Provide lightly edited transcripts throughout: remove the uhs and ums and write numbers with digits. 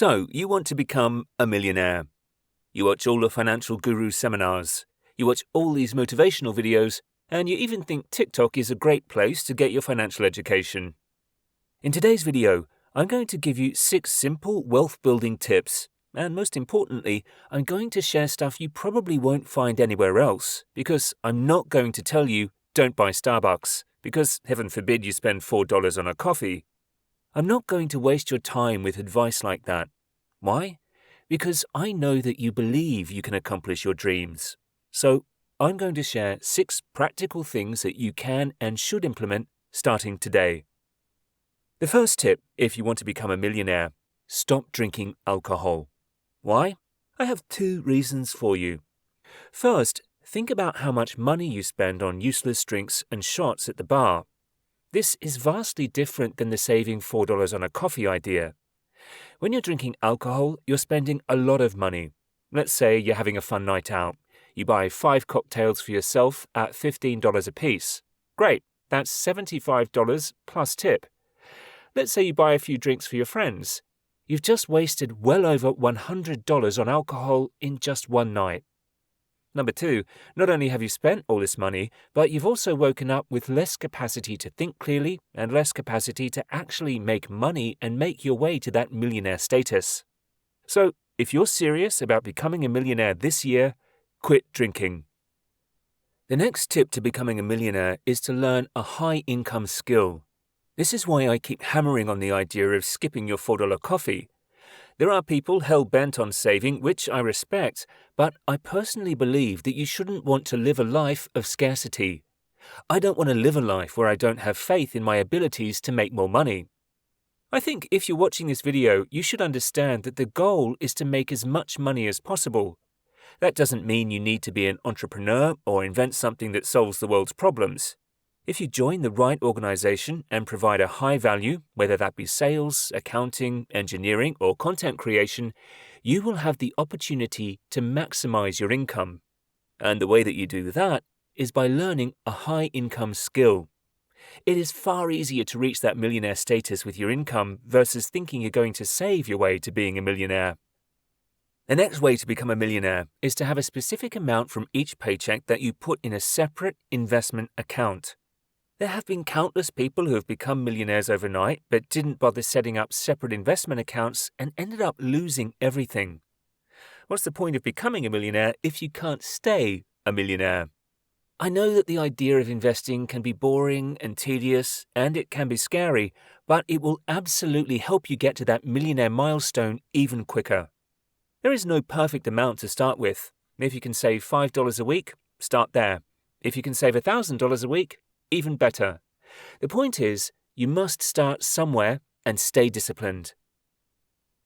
So, you want to become a millionaire. You watch all the financial guru seminars, you watch all these motivational videos, and you even think TikTok is a great place to get your financial education. In today's video, I'm going to give you 6 simple wealth-building tips, and most importantly, I'm going to share stuff you probably won't find anywhere else, because I'm not going to tell you, don't buy Starbucks, because heaven forbid you spend $4 on a coffee. I'm not going to waste your time with advice like that. Why? Because I know that you believe you can accomplish your dreams. So, I'm going to share 6 practical things that you can and should implement starting today. The first tip, if you want to become a millionaire, stop drinking alcohol. Why? I have 2 reasons for you. First, think about how much money you spend on useless drinks and shots at the bar. This is vastly different than the saving $4 on a coffee idea. When you're drinking alcohol, you're spending a lot of money. Let's say you're having a fun night out. You buy 5 cocktails for yourself at $15 a piece. Great, that's $75 plus tip. Let's say you buy a few drinks for your friends. You've just wasted well over $100 on alcohol in just one night. Number 2, not only have you spent all this money, but you've also woken up with less capacity to think clearly and less capacity to actually make money and make your way to that millionaire status. So, if you're serious about becoming a millionaire this year, quit drinking. The next tip to becoming a millionaire is to learn a high-income skill. This is why I keep hammering on the idea of skipping your $4 coffee. There are people hell-bent on saving, which I respect, but I personally believe that you shouldn't want to live a life of scarcity. I don't want to live a life where I don't have faith in my abilities to make more money. I think if you're watching this video, you should understand that the goal is to make as much money as possible. That doesn't mean you need to be an entrepreneur or invent something that solves the world's problems. If you join the right organization and provide a high value, whether that be sales, accounting, engineering, or content creation, you will have the opportunity to maximize your income. And the way that you do that is by learning a high-income skill. It is far easier to reach that millionaire status with your income versus thinking you're going to save your way to being a millionaire. The next way to become a millionaire is to have a specific amount from each paycheck that you put in a separate investment account. There have been countless people who have become millionaires overnight but didn't bother setting up separate investment accounts and ended up losing everything. What's the point of becoming a millionaire if you can't stay a millionaire? I know that the idea of investing can be boring and tedious, and it can be scary, but it will absolutely help you get to that millionaire milestone even quicker. There is no perfect amount to start with. If you can save $5 a week, start there. If you can save $1,000 a week, even better. The point is, you must start somewhere and stay disciplined.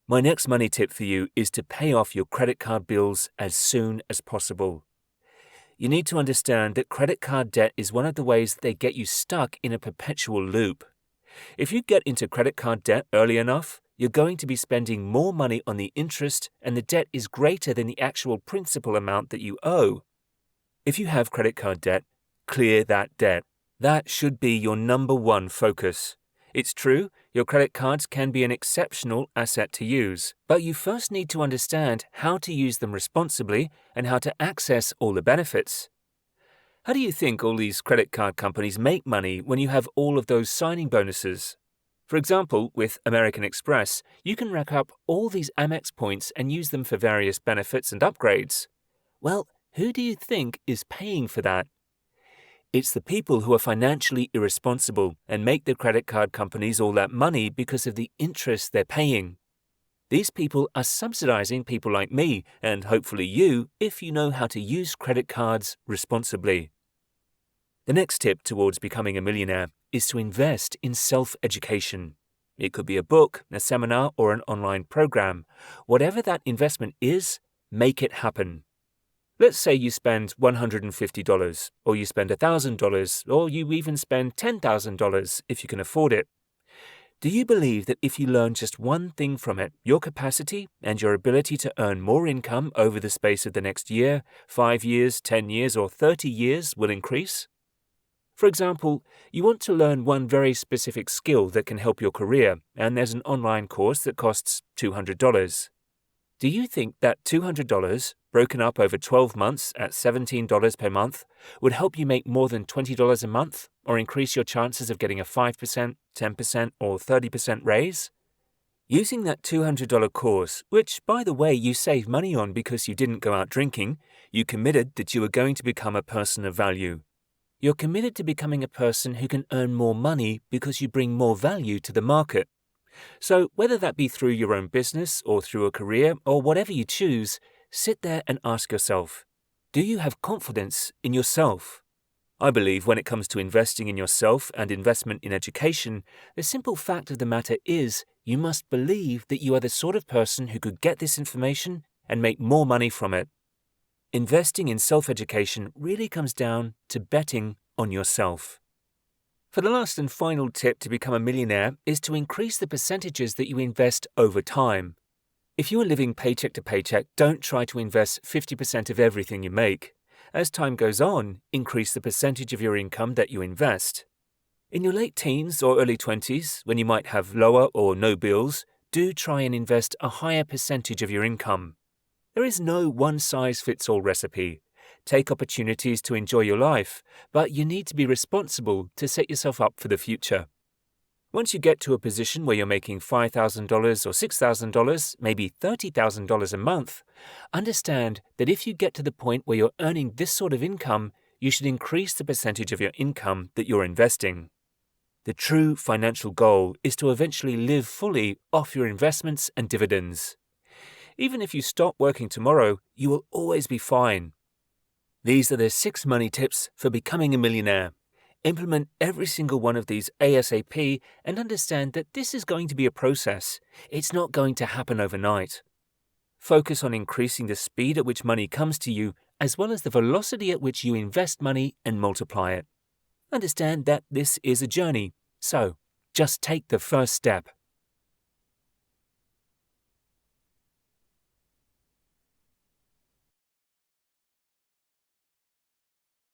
My next money tip for you is to pay off your credit card bills as soon as possible. You need to understand that credit card debt is one of the ways that they get you stuck in a perpetual loop. If you get into credit card debt early enough, you're going to be spending more money on the interest, and the debt is greater than the actual principal amount that you owe. If you have credit card debt, clear that debt. That should be your number 1 focus. It's true, your credit cards can be an exceptional asset to use, but you first need to understand how to use them responsibly and how to access all the benefits. How do you think all these credit card companies make money when you have all of those signing bonuses? For example, with American Express, you can rack up all these Amex points and use them for various benefits and upgrades. Well, who do you think is paying for that? It's the people who are financially irresponsible and make the credit card companies all that money because of the interest they're paying. These people are subsidizing people like me and hopefully you if you know how to use credit cards responsibly. The next tip towards becoming a millionaire is to invest in self-education. It could be a book, a seminar, or an online program. Whatever that investment is, make it happen. Let's say you spend $150, or you spend $1,000, or you even spend $10,000 if you can afford it. Do you believe that if you learn just one thing from it, your capacity and your ability to earn more income over the space of the next year, 5 years, 10 years, or 30 years will increase? For example, you want to learn one very specific skill that can help your career, and there's an online course that costs $200. Do you think that $200, broken up over 12 months at $17 per month, would help you make more than $20 a month, or increase your chances of getting a 5%, 10%, or 30% raise? Using that $200 course, which, by the way, you save money on because you didn't go out drinking, you committed that you were going to become a person of value. You're committed to becoming a person who can earn more money because you bring more value to the market. So whether that be through your own business or through a career or whatever you choose, sit there and ask yourself, do you have confidence in yourself? I believe when it comes to investing in yourself and investment in education, the simple fact of the matter is you must believe that you are the sort of person who could get this information and make more money from it. Investing in self-education really comes down to betting on yourself. For the last and final tip to become a millionaire is to increase the percentages that you invest over time. If you are living paycheck to paycheck, don't try to invest 50% of everything you make. As time goes on, increase the percentage of your income that you invest. In your late teens or early 20s, when you might have lower or no bills, do try and invest a higher percentage of your income. There is no one-size-fits-all recipe. Take opportunities to enjoy your life, but you need to be responsible to set yourself up for the future. Once you get to a position where you're making $5,000 or $6,000, maybe $30,000 a month, understand that if you get to the point where you're earning this sort of income, you should increase the percentage of your income that you're investing. The true financial goal is to eventually live fully off your investments and dividends. Even if you stop working tomorrow, you will always be fine. These are the 6 money tips for becoming a millionaire. Implement every single one of these ASAP and understand that this is going to be a process. It's not going to happen overnight. Focus on increasing the speed at which money comes to you, as well as the velocity at which you invest money and multiply it. Understand that this is a journey, so just take the first step.